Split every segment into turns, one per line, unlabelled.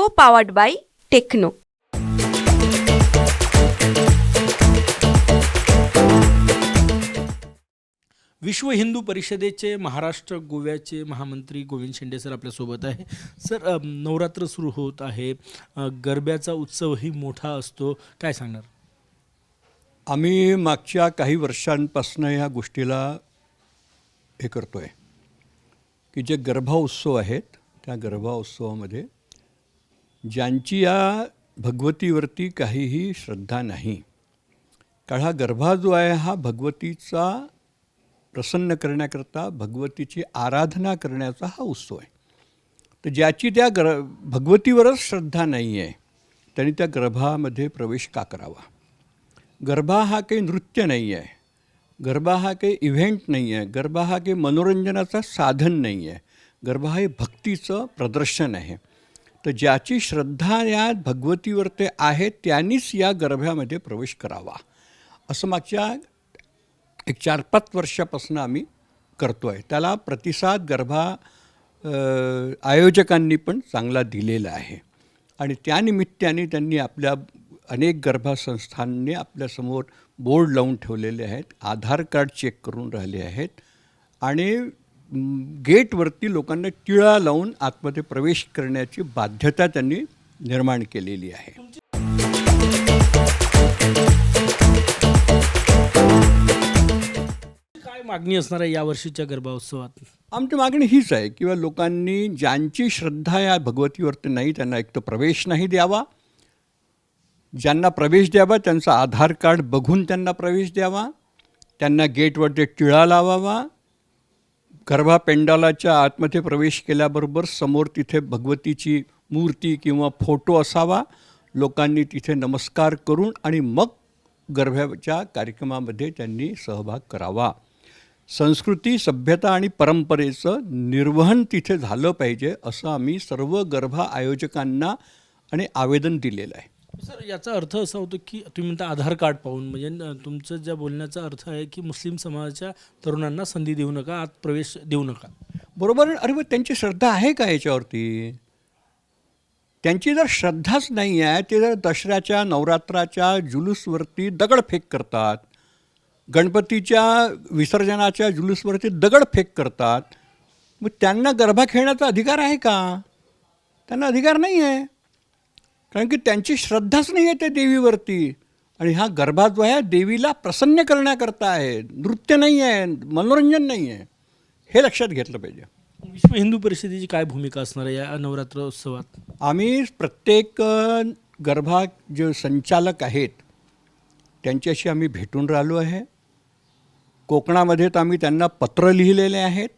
Co-powered by Techno.
विश्व हिंदू परिषदेचे महाराष्ट्र गोव्याचे महामंत्री गोविंद शिंदे सर आपल्यासोबत आहे. सर, नवरात्र सुरू होत आहे, गरब्याचा उत्सवही मोठा असतो, काय सांगणार?
आम्ही मागच्या काही वर्षांपासून ह्या गोष्टीला हे करतो आहे की जे गरबा उत्सव आहेत त्या गरबा उत्सवामध्ये ज्यांची या भगवतीवरती काहीही श्रद्धा नाही, कारण हा गरबा जो आहे हा भगवतीचा प्रसन्न करण्याकरता भगवतीची आराधना करण्याचा हा उत्सव आहे. तर ज्याची त्या भगवतीवरच श्रद्धा नाही आहे त्यांनी त्या गरबामध्ये प्रवेश का करावा? गरबा हा काही नृत्य नाही आहे, गरबा हा काही इव्हेंट नाही आहे, गरबा हा काही मनोरंजनाचा साधन नाही आहे, गरबा हे भक्तीचं प्रदर्शन आहे. तर ज्याची श्रद्धा या भगवतीवर ते आहे त्यांनीच या गरब्यामध्ये प्रवेश करावा, असं मागच्या एक 4-5 वर्षापासून आम्ही करतो आहे. त्याला प्रतिसाद गरबा आयोजकांनी पण चांगला दिलेला आहे आणि त्यानिमित्ताने त्यांनी आपल्या अनेक गरबा संस्थांनी आपल्यासमोर बोर्ड लावून ठेवलेले आहेत, आधार कार्ड चेक करून राहिले आहेत आणि गेटवरती लोकांना टिळा लावून आतमध्ये प्रवेश करण्याची बाध्यता त्यांनी निर्माण केलेली आहे.
काय मागणी असणार आहे यावर्षीच्या गरबा उत्सवात?
आमची मागणी हीच आहे किंवा लोकांनी ज्यांची श्रद्धा या भगवतीवरती नाही त्यांना एक तर प्रवेश नाही द्यावा, ज्यांना प्रवेश द्यावा त्यांचा आधार कार्ड बघून त्यांना प्रवेश द्यावा, त्यांना गेटवरती टिळा लावावा, गरबा पेंडालाच्या आतमध्ये प्रवेश केल्याबरोबर समोर तिथे भगवतीची मूर्ती किंवा फोटो असावा, लोकांनी तिथे नमस्कार करून आणि मग गरब्याच्या कार्यक्रमामध्ये त्यांनी सहभाग करावा. संस्कृती, सभ्यता आणि परंपरेचं निर्वहन तिथे झालं पाहिजे असं आम्ही सर्व गरबा आयोजकांना आणि आवेदन दिलेलं आहे.
सर, याचा अर्थ असा होतो की तुम्ही म्हणता आधार कार्ड पाहून, म्हणजे तुमचं ज्या बोलण्याचा अर्थ आहे की मुस्लिम समाजाच्या तरुणांना संधी देऊ नका, आत प्रवेश देऊ नका.
बरोबर. अरे मग त्यांची श्रद्धा आहे का याच्यावरती? त्यांची जर श्रद्धाच नाही आहे, ते जर दसऱ्याच्या नवरात्राच्या जुलूसवरती दगडफेक करतात, गणपतीच्या विसर्जनाच्या जुलूसवरती दगडफेक करतात, मग त्यांना गरबा खेळण्याचा अधिकार आहे का? त्यांना अधिकार नाही आहे, कारण की त्यांची श्रद्धाच नाही आहे त्या देवीवरती. आणि हा गरबा जो आहे देवीला प्रसन्न करण्याकरता आहे, नृत्य नाही आहे, मनोरंजन नाही आहे, हे लक्षात घेतलं पाहिजे.
विश्व हिंदू परिषदेची काय भूमिका असणार आहे या नवरात्र उत्सवात?
आम्ही प्रत्येक गरबा जे संचालक आहेत त्यांच्याशी आम्ही भेटून राहिलो आहे. कोकणामध्ये तर आम्ही त्यांना पत्र लिहिलेले आहेत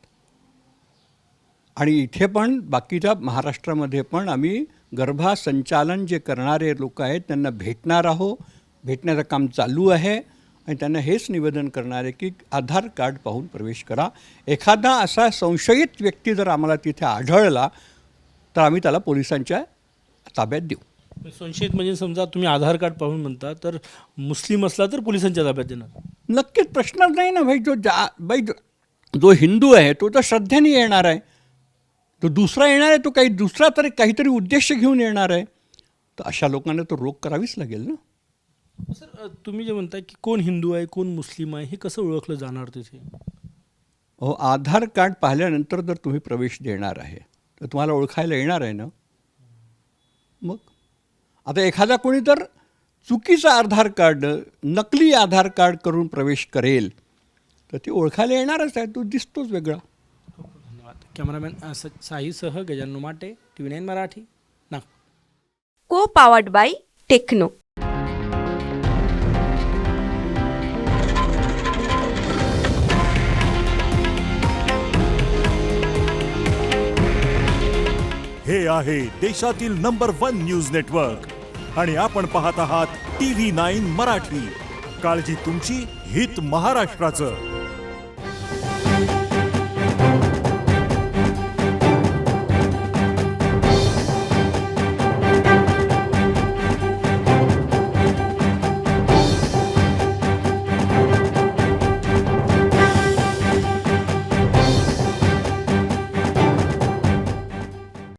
आणि इथे पण बाकीच्या महाराष्ट्रामध्ये पण आम्ही गरबा संचालन जे करणारे लोक आहेत त्यांना भेटणार आहोत. भेटण्याचं काम चालू आहे आणि त्यांना हेच निवेदन करणार आहे की आधार कार्ड पाहून प्रवेश करा. एखादा असा संशयित व्यक्ती जर आम्हाला तिथे आढळला तर आम्ही त्याला पोलिसांच्या ताब्यात देऊ.
संशयित म्हणजे समजा तुम्ही आधार कार्ड पाहून म्हणता तर मुस्लिम असला तर पोलिसांच्या ताब्यात देणार?
नक्कीच, प्रश्नच नाही ना भाई. जो हिंदू आहे तो तर श्रद्धेने येणार आहे, तो दुसरा येणार आहे, तो काही दुसरा तरी काहीतरी उद्देश घेऊन येणार आहे, तर अशा लोकांना तो रोक करावीच लागेल ना.
सर, तुम्ही जे म्हणताय की कोण हिंदू आहे कोण मुस्लिम आहे हे कसं ओळखलं जाणार तिथे?
हो, आधार कार्ड पाहिल्यानंतर जर तुम्ही प्रवेश देणार आहे तर तुम्हाला ओळखायला येणार आहे ना. मग आता एखादा कोणी तर चुकीचा आधार कार्ड, नकली आधार कार्ड करून प्रवेश करेल तर ते ओळखायला येणारच आहे, तो दिसतोच वेगळा.
धन्यवाद. कॅमेरामॅन साईसह गजानन माटे, TV9 Marathi, Nagpur.
Co-powered by Techno.
हे आहे देशातील नंबर 1 न्यूज नेटवर्क आणि आपण पाहत आहात TV9 मराठी. काळजी तुमची, हित महाराष्ट्राचं.